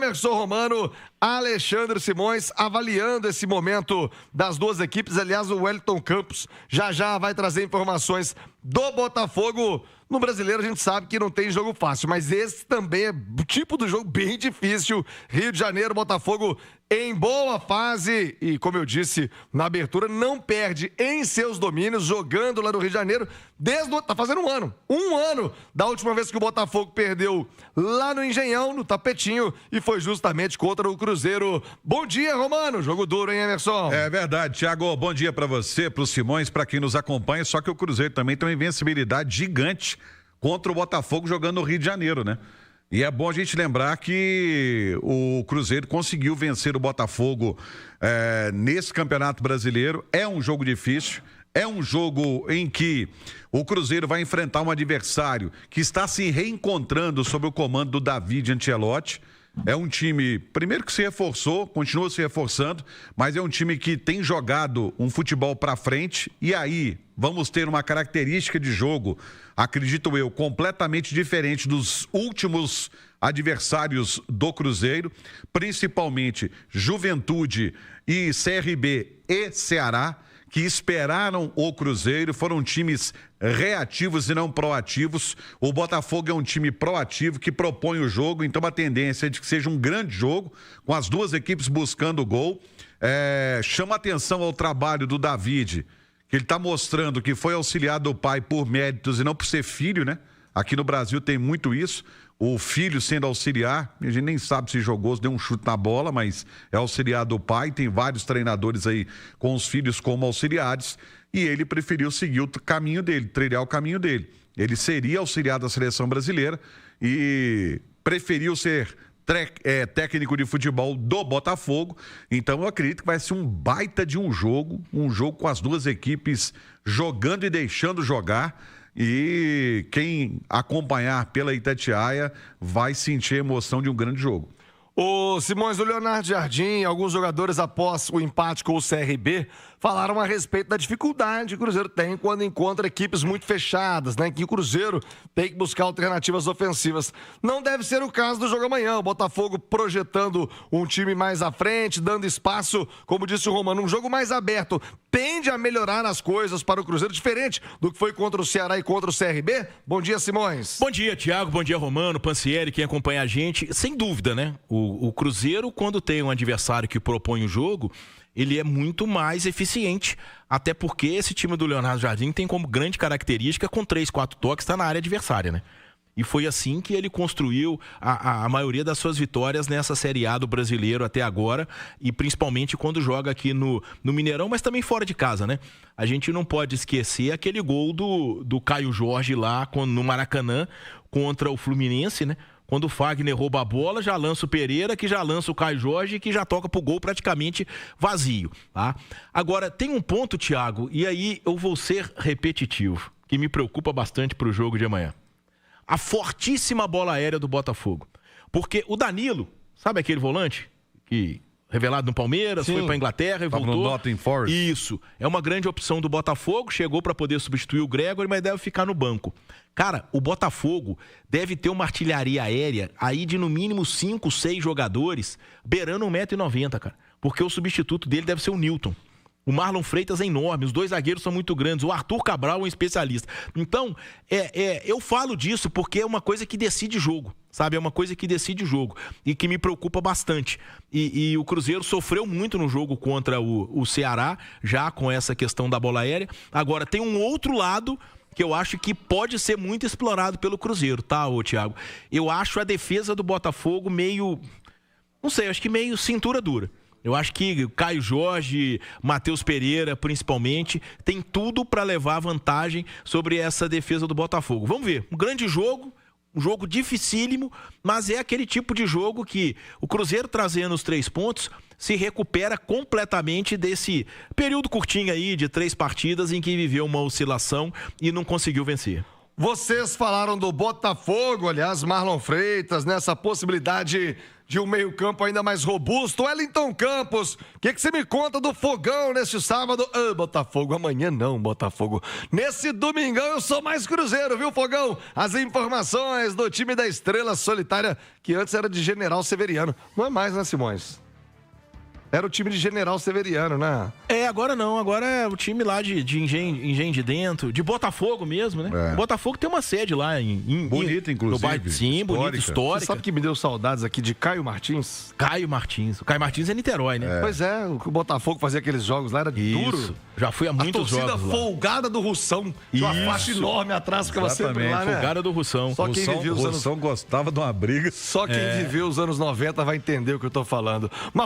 Emerson Romano, Alexandre Simões, avaliando esse momento das duas equipes. Aliás, o Wellington Campos já vai trazer informações do Botafogo. No Brasileiro a gente sabe que não tem jogo fácil, mas esse também é o tipo do jogo bem difícil. Rio de Janeiro, Botafogo em boa fase e, como eu disse na abertura, não perde em seus domínios, jogando lá no Rio de Janeiro, tá fazendo um ano da última vez que o Botafogo perdeu lá no Engenhão, no Tapetinho, e foi justamente contra o Cruzeiro. Bom dia, Romano, jogo duro, hein, Emerson? É verdade, Thiago, bom dia pra você, pro Simões, pra quem nos acompanha, só que o Cruzeiro também tem uma invencibilidade gigante contra o Botafogo jogando no Rio de Janeiro, né? E é bom a gente lembrar que o Cruzeiro conseguiu vencer o Botafogo nesse Campeonato Brasileiro. É um jogo difícil, é um jogo em que o Cruzeiro vai enfrentar um adversário que está se reencontrando sob o comando do David Ancelotti. É um time, primeiro que se reforçou, continua se reforçando, mas é um time que tem jogado um futebol para frente e aí vamos ter uma característica de jogo, acredito eu, completamente diferente dos últimos adversários do Cruzeiro, principalmente Juventude e CRB e Ceará, que esperaram o Cruzeiro, foram times reativos e não proativos. O Botafogo é um time proativo que propõe o jogo, então a tendência é de que seja um grande jogo, com as duas equipes buscando o gol. Chama atenção ao trabalho do David, que ele está mostrando que foi auxiliado do pai por méritos e não por ser filho, né? Aqui no Brasil tem muito isso. O filho sendo auxiliar, a gente nem sabe se jogou, se deu um chute na bola, mas é auxiliar do pai. Tem vários treinadores aí com os filhos como auxiliares e ele preferiu seguir o caminho dele, trilhar o caminho dele. Ele seria auxiliar da seleção brasileira e preferiu ser técnico de futebol do Botafogo. Então eu acredito que vai ser um baita de um jogo com as duas equipes jogando e deixando jogar. E quem acompanhar pela Itatiaia vai sentir a emoção de um grande jogo. O Simões, o Leonardo Jardim, alguns jogadores após o empate com o CRB, falaram a respeito da dificuldade que o Cruzeiro tem quando encontra equipes muito fechadas, né? Que o Cruzeiro tem que buscar alternativas ofensivas. Não deve ser o caso do jogo amanhã. O Botafogo projetando um time mais à frente, dando espaço, como disse o Romano, um jogo mais aberto. Tende a melhorar as coisas para o Cruzeiro, diferente do que foi contra o Ceará e contra o CRB. Bom dia, Simões. Bom dia, Thiago. Bom dia, Romano, Pansieri, quem acompanha a gente. Sem dúvida, né? O Cruzeiro, quando tem um adversário que propõe o jogo, ele é muito mais eficiente, até porque esse time do Leonardo Jardim tem como grande característica, com 3, 4 toques, está na área adversária, né? E foi assim que ele construiu a maioria das suas vitórias nessa Série A do Brasileiro até agora, e principalmente quando joga aqui no Mineirão, mas também fora de casa, né? A gente não pode esquecer aquele gol do Caio Jorge lá no Maracanã contra o Fluminense, né? Quando o Fagner rouba a bola, já lança o Pereira, que já lança o Caio Jorge, que já toca pro gol praticamente vazio, tá? Agora, tem um ponto, Thiago, e aí eu vou ser repetitivo, que me preocupa bastante pro jogo de amanhã. A fortíssima bola aérea do Botafogo. Porque o Danilo, sabe aquele volante que revelado no Palmeiras, foi pra Inglaterra e voltou. No Nottingham Forest. Isso. É uma grande opção do Botafogo, chegou para poder substituir o Gregory, mas deve ficar no banco. Cara, o Botafogo deve ter uma artilharia aérea aí de no mínimo 5, 6 jogadores, beirando 1,90 m, cara. Porque o substituto dele deve ser o Newton. O Marlon Freitas é enorme, os dois zagueiros são muito grandes, o Arthur Cabral é um especialista. Então, eu falo disso porque é uma coisa que decide jogo, sabe? É uma coisa que decide jogo e que me preocupa bastante. E o Cruzeiro sofreu muito no jogo contra o Ceará, já com essa questão da bola aérea. Agora, tem um outro lado que eu acho que pode ser muito explorado pelo Cruzeiro, tá, Thiago? Eu acho a defesa do Botafogo meio, não sei, acho que meio cintura dura. Eu acho que Caio Jorge, Matheus Pereira, principalmente, tem tudo para levar vantagem sobre essa defesa do Botafogo. Vamos ver, um grande jogo, um jogo dificílimo, mas é aquele tipo de jogo que o Cruzeiro, trazendo os 3 pontos, se recupera completamente desse período curtinho aí de 3 partidas em que viveu uma oscilação e não conseguiu vencer. Vocês falaram do Botafogo, aliás, Marlon Freitas, nessa possibilidade de um meio-campo ainda mais robusto. Wellington Campos, o que você me conta do Fogão neste sábado? Botafogo, amanhã não, Botafogo. Nesse domingão eu sou mais Cruzeiro, viu, Fogão? As informações do time da Estrela Solitária, que antes era de General Severiano. Não é mais, né, Simões? Era o time de General Severiano, né? Agora não. Agora é o time lá de Engenho de Dentro, de Botafogo mesmo, né? É. Botafogo tem uma sede lá Bonita, inclusive. No bairro, sim, bonita, histórica. Você sabe que me deu saudades aqui de Caio Martins? Caio Martins. O Caio Martins é Niterói, né? Pois é, o Botafogo fazia aqueles jogos lá, era duro. Já fui a muitos jogos A torcida folgada do Russão. Tinha uma faixa enorme atrás, ficava sempre lá, né? Folgada do Russão. Só quem viveu os anos... Russão gostava de uma briga. Só quem viveu os anos 90 vai entender o que eu tô falando. Mas